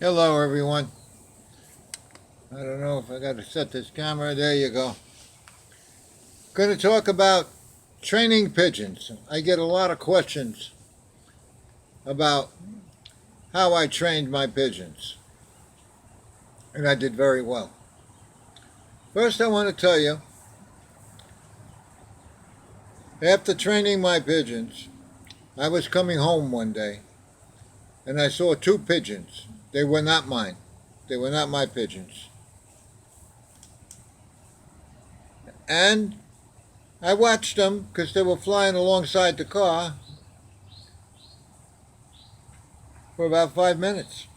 Hello everyone. I don't know if I got to set this camera. There you go. Going to talk about training pigeons. I get a lot of questions about how I trained my pigeons. And I did very well. First I want to tell you, after training my pigeons, I was coming home one day and I saw two pigeons. They were not mine. They were not my pigeons. And I watched them because they were flying alongside the car for about 5 minutes.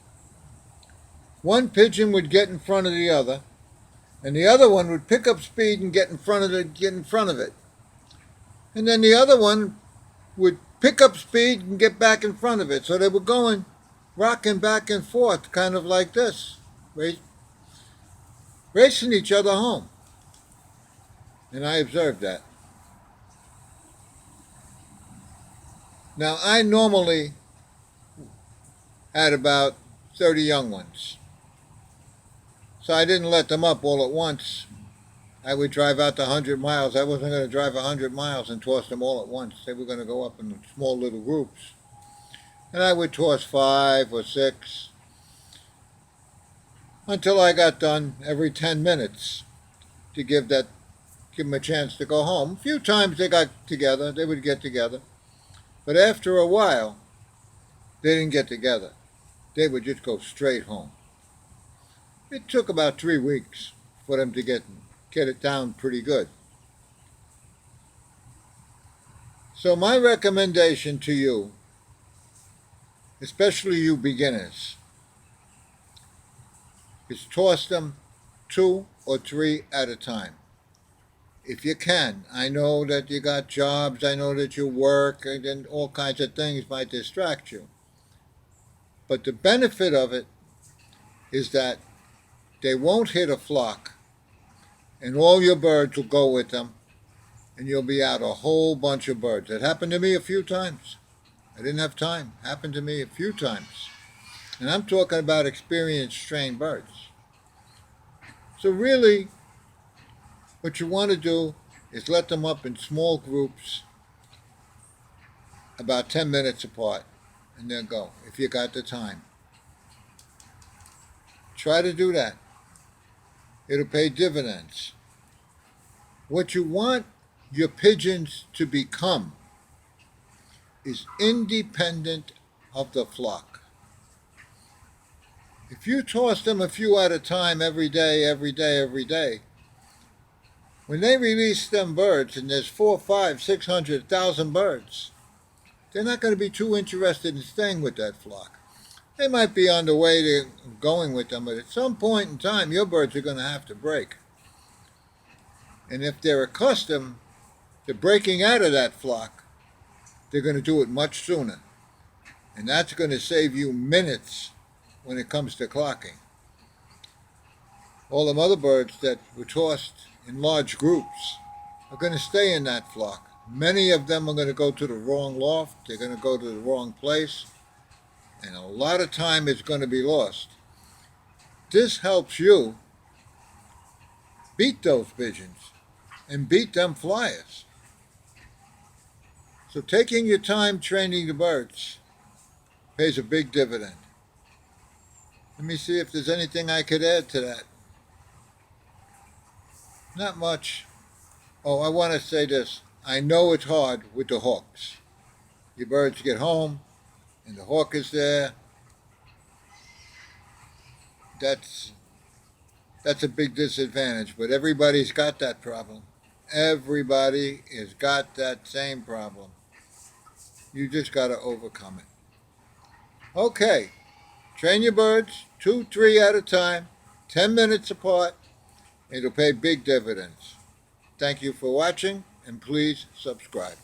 One pigeon would get in front of the other, and the other one would pick up speed and get in front of it. And then the other one would pick up speed and get back in front of it. So they were going, rocking back and forth, kind of like this, racing each other home. And I observed that. Now, I normally had about 30 young ones. So I didn't let them up all at once. I would drive out to 100 miles. I wasn't going to drive 100 miles and toss them all at once. They were going to go up in small little groups. And I would toss 5 or 6 until I got done every 10 minutes to give them a chance to go home. A few times they got together. They would get together. But after a while, they didn't get together. They would just go straight home. It took about 3 weeks for them to get it down pretty good. So my recommendation to you, especially you beginners, is toss them 2 or 3 at a time. If you can. I know that you got jobs, I know that you work, and all kinds of things might distract you. But the benefit of it is that they won't hit a flock, and all your birds will go with them, and you'll be out a whole bunch of birds. It happened to me a few times. I didn't have time. It happened to me a few times. And I'm talking about experienced, trained birds. So really, what you want to do is let them up in small groups, about 10 minutes apart, and then go, if you got the time. Try to do that. It'll pay dividends. What you want your pigeons to become is independent of the flock. If you toss them a few at a time every day, when they release them birds, and there's 400, 500, 600, 1,000 birds, they're not going to be too interested in staying with that flock. They might be on the way to going with them, but at some point in time, your birds are going to have to break. And if they're accustomed to breaking out of that flock, they're going to do it much sooner. And that's going to save you minutes when it comes to clocking. All them other birds that were tossed in large groups are going to stay in that flock. Many of them are going to go to the wrong loft. They're going to go to the wrong place. And a lot of time is going to be lost. This helps you beat those pigeons and beat them flyers. So taking your time training the birds pays a big dividend. Let me see if there's anything I could add to that. Not much. Oh, I want to say this. I know it's hard with the hawks. Your birds get home, and the hawk is there. That's a big disadvantage, but everybody's got that problem. Everybody has got that same problem. You just got to overcome it. Okay, train your birds 2, 3 at a time, 10 minutes apart. It'll pay big dividends. Thank you for watching, and please subscribe.